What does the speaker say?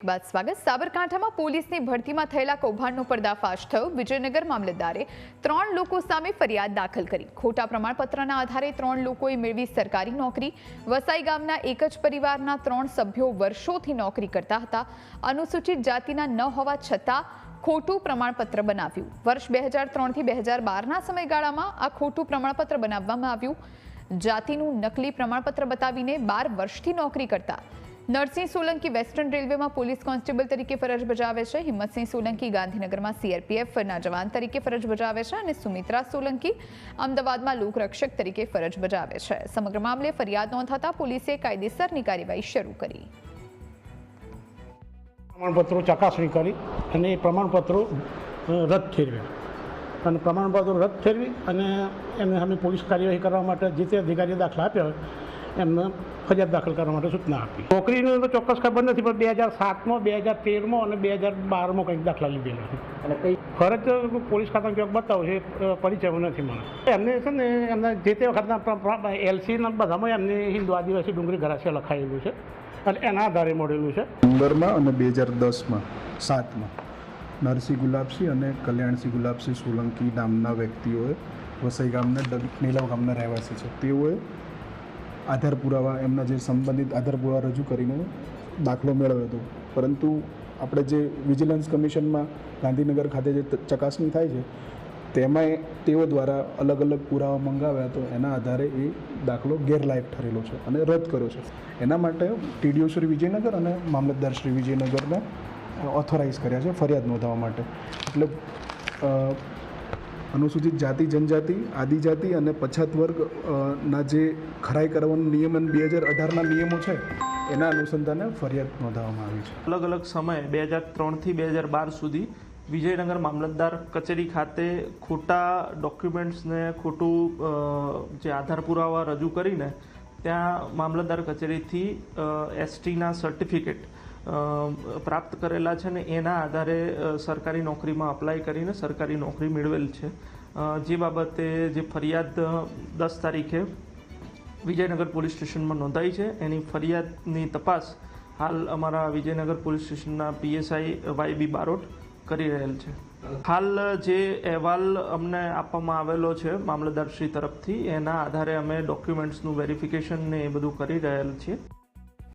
બાદ સ્વાગત। સાબરકાંઠામાં પોલીસની ભરતીમાં થયેલા કૌભાંડનો પર્દાફાશ થયો। વિજયનગર મામલતદારે 3 લોકો સામે ફરિયાદ દાખલ કરી। ખોટા પ્રમાણપત્રના આધારે 3 લોકોએ મેળવી સરકારી નોકરી। વસાઈ ગામના એક જ પરિવારના 3 સભ્યો વર્ષોથી નોકરી કરતા હતા। અનુસૂચિત જાતિના ન હોવા છતાં ખોટું પ્રમાણપત્ર બનાવ્યું। વર્ષ 2003 થી 2012ના સમયગાળામાં આ ખોટું પ્રમાણપત્ર બનાવવામાં આવ્યું। જાતિનું નકલી પ્રમાણપત્ર બતાવીને 12 વર્ષથી નોકરી કરતા નરસિંહ સોલંકી વેસ્ટર્ન રેલવેમાં પોલીસ કોન્સ્ટેબલ તરીકે ફરજ બજાવે છે। હિંમતસિંહ સોલંકી ગાંધીનગરમાં સીઆરપીએફના જવાન તરીકે ફરજ બજાવે છે અને સુમિત્રા સોલંકી અમદાવાદમાં લોકરક્ષક તરીકે ફરજ બજાવે છે। સમગ્ર મામલે ફરિયાદ નોંધાતા પોલીસે કાયદેસરની કાર્યવાહી શરૂ કરી। પ્રમાણપત્રો ચકાસણી કરી અને એ પ્રમાણપત્રો રદ ઠેરવ્યા અને પ્રમાણપત્રો રદ ઠેરવી અને એમને સામે પોલીસ કાર્યવાહી કરવા માટે જે તે અધિકારીએ દાખલા આપ્યા એમને ફરિયાદ દાખલ કરવા માટે સૂચના આપી। નોકરીનું તો ચોક્કસ ખબર નથી, પણ 2007માં 2013માં અને 2012માં કંઈક દાખલા લીધેલા છે અને કઈ ફરજ પોલીસ ખાતામાં ક્યાંક બતાવો છે પરિચય નથી મને। એમને છે ને એમના જે તે વખતના એલસીના બધામાં એમને હિન્દુ આદિવાસી ડુંગરી ઘરાસિયા લખાયેલું છે અને એના આધારે મળેલું છે। 15માં અને 2010માં 7માં નરસિંહ ગુલાબસિંહ અને કલ્યાણસિંહ ગુલાબસિંહ સોલંકી નામના વ્યક્તિઓએ વસઈ ગામના નીલવ ગામના રહેવાસી છે, તેઓએ આધાર પુરાવા એમના જે સંબંધિત આધાર પુરાવા રજૂ કરીને દાખલો મેળવ્યો હતો, પરંતુ આપણે જે વિજિલન્સ કમિશનમાં ગાંધીનગર ખાતે જે ચકાસણી થાય છે તેમાં તેઓ દ્વારા અલગ અલગ પુરાવા મંગાવ્યા તો એના આધારે એ દાખલો ગેરલાયક ઠરેલો છે અને રદ કર્યો છે। એના માટે ટીડીઓ શ્રી વિજયનગર અને મામલતદાર શ્રી વિજયનગરને ઓથોરાઇઝ કર્યા છે ફરિયાદ નોંધાવવા માટે। એટલે અનુસૂચિત જાતિ, જનજાતિ, આદિજાતિ અને પછાત વર્ગના જે ખરાઈ કરવાનો નિયમ 2018ના નિયમો છે એના અનુસંધાને ફરિયાદ નોંધાવવામાં આવી છે। અલગ અલગ સમયે 2003 થી 2012 સુધી વિજયનગર મામલતદાર કચેરી ખાતે ખોટા ડોક્યુમેન્ટ્સને ખોટું જે આધાર પુરાવા રજૂ કરીને ત્યાં મામલતદાર કચેરીથી એસટીના સર્ટિફિકેટ પ્રાપ્ત કરેલા છે ને એના આધારે સરકારી નોકરીમાં અપ્લાય કરીને સરકારી નોકરી મેળવેલ છે। જે બાબતે જે ફરિયાદ 10 તારીખે વિજયનગર પોલીસ સ્ટેશનમાં નોંધાઈ છે એની ફરિયાદની તપાસ હાલ અમારા વિજયનગર પોલીસ સ્ટેશનના પીએસઆઈ વાયબી બારોટ કરી રહેલ છે। હાલ જે અહેવાલ અમને આપવામાં આવેલો છે મામલતદારશ્રી તરફથી એના આધારે અમે ડોક્યુમેન્ટ્સનું વેરિફિકેશન ને એ બધું કરી રહેલ છીએ।